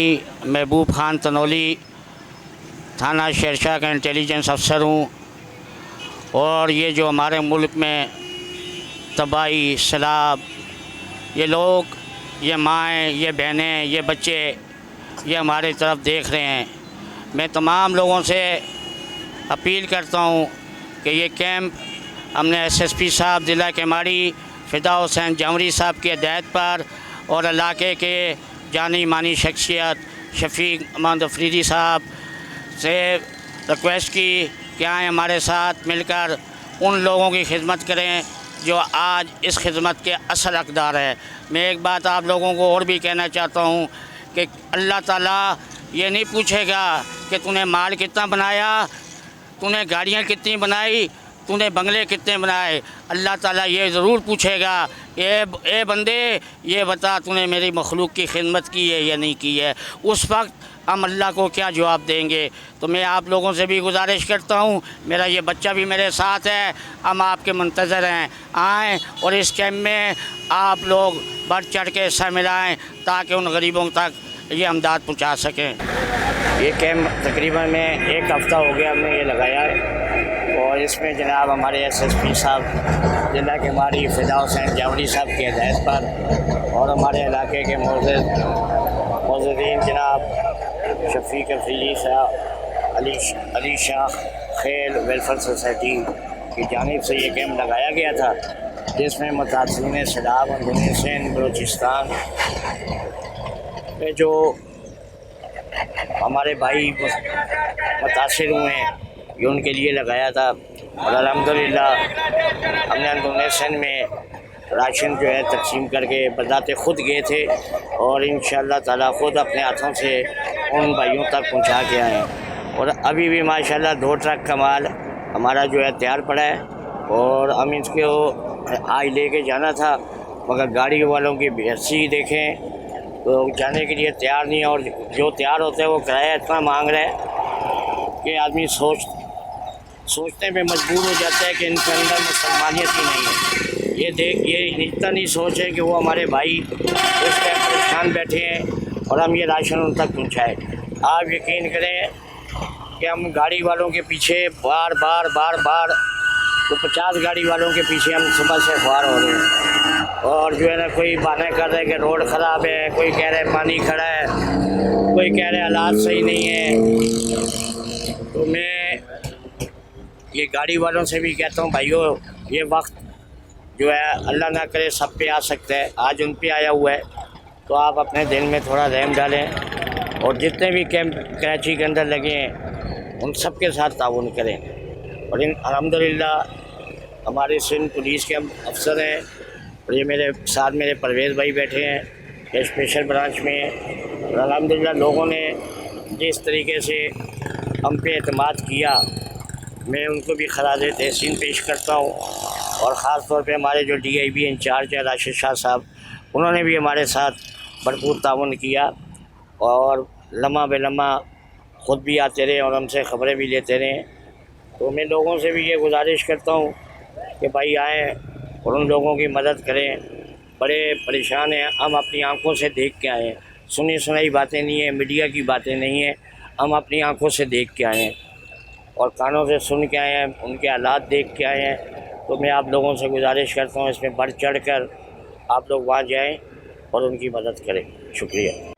भाई महबूब खान तनोली, थाना शेरशाह का इंटेलिजेंस अफसर हूँ। और ये जो हमारे मुल्क में तबाही, सैलाब, ये लोग, ये माएँ, ये बहनें, ये बच्चे, ये हमारी तरफ देख रहे हैं। मैं तमाम लोगों से अपील करता हूँ कि ये कैंप हमने SSP साहब ज़िला केमाड़ी फ़िदा हुसैन जौहरी साहब की हिदायत पर और इलाके के जानी मानी शख्सियत शफीक अहमद अफरीदी साहब से रिक्वेस्ट की कि आए हमारे साथ मिलकर उन लोगों की खिदमत करें जो आज इस खिदमत के असल हकदार है। मैं एक बात आप लोगों को और भी कहना चाहता हूँ कि अल्लाह ताला ये नहीं पूछेगा कि तूने माल कितना बनाया, तूने गाड़ियाँ कितनी बनाई, तूने बंगले कितने बनाए। अल्लाह ताला ये ज़रूर पूछेगा ए बंदे, ये बता तूने मेरी मखलूक की खिदमत की है या नहीं की है। उस वक्त हम अल्लाह को क्या जवाब देंगे। तो मैं आप लोगों से भी गुजारिश करता हूँ, मेरा ये बच्चा भी मेरे साथ है, हम आपके मुंतज़र हैं, आएँ और इस कैंप में आप लोग बढ़ चढ़ के हिस्सा मिलाएँ ताकि उन गरीबों तक ये इमदाद पहुँचा सकें। ये कैंप तकरीबन में एक हफ़्ता हो गया हमने ये लगाया है और इसमें जनाब हमारे SSP साहब ज़िला केमाड़ी फ़िदा हुसैन जौहरी साहब की हिदायत पर और हमारे इलाके के मौजूदीन जनाब शफीक अफरीदी साहब, अली शाह खेल वेलफेयर सोसाइटी की जानिब से ये कैंप लगाया गया था, जिसमें मुतासिरीन सैलाब इंडोनेशियन बलूचिस्तान में जो हमारे भाई मुतासिर हुए हैं ये उनके लिए लगाया था। और अल्हम्दुलिल्लाह हमने इंडोनेशियन में राशन जो है तकसीम करके बजाते ख़ुद गए थे और इंशाअल्लाह ताला ख़ुद अपने हाथों से उन भाइयों तक पहुंचा के आए हैं। और अभी भी माशाल्लाह 2 ट्रक का माल हमारा जो है तैयार पड़ा है और हम इसको आज लेके जाना था, मगर गाड़ी वालों की बेहसी देखें तो जाने के लिए तैयार नहीं है और जो तैयार होते हैं वो किराया इतना मांग रहे हैं कि आदमी सोचने में मजबूर हो जाता है कि इनके अंदर मुसलमानियत ही नहीं है। ये इतना नहीं सोच है कि वो हमारे भाई उस टाइम परेशान बैठे हैं और हम ये राशन उन तक पहुँचाएँ। आप यकीन करें कि हम गाड़ी वालों के पीछे बार बार तो 50 गाड़ी वालों के पीछे हम सुबह से ख्वार हो रहे हैं और जो है ना कोई बहाने कर रहे हैं कि रोड ख़राब है, कोई कह रहे हैं पानी खड़ा है, कोई कह रहे हैं हालात सही नहीं है। तो मैं ये गाड़ी वालों से भी कहता हूँ भाइयों, ये वक्त जो है अल्लाह ना करे सब पे आ सकता है, आज उन पे आया हुआ है, तो आप अपने दिल में थोड़ा रहम डालें और जितने भी कैंप कराची के अंदर लगे हैं उन सब के साथ ताउन करें। और अल्हम्दुलिल्लाह हमारे सिंध पुलिस के अफसर हैं और ये मेरे साथ मेरे परवेज़ भाई बैठे हैं ये स्पेशल ब्रांच में। और अल्हम्दुलिल्लाह लोगों ने जिस तरीके से हम पे एतमाद किया, मैं उनको भी खराज तहसीन पेश करता हूँ। और ख़ास तौर पे हमारे जो DIB इंचार्ज है राशिद शाह साहब, उन्होंने भी हमारे साथ भरपूर ताउन किया और लम्हा बे लम्हा ख़ुद भी आते रहे और हमसे ख़बरें भी लेते रहे। तो मैं लोगों से भी ये गुजारिश करता हूँ कि भाई आएँ और उन लोगों की मदद करें, बड़े परेशान हैं। हम अपनी आंखों से देख के आए हैं, सुनी सुनाई बातें नहीं है, मीडिया की बातें नहीं है, हम अपनी आंखों से देख के आए हैं और कानों से सुन के आए हैं, उनके हालात देख के आए हैं। तो मैं आप लोगों से गुजारिश करता हूँ इसमें बढ़ चढ़ कर आप लोग वहाँ जाएँ और उनकी मदद करें। शुक्रिया।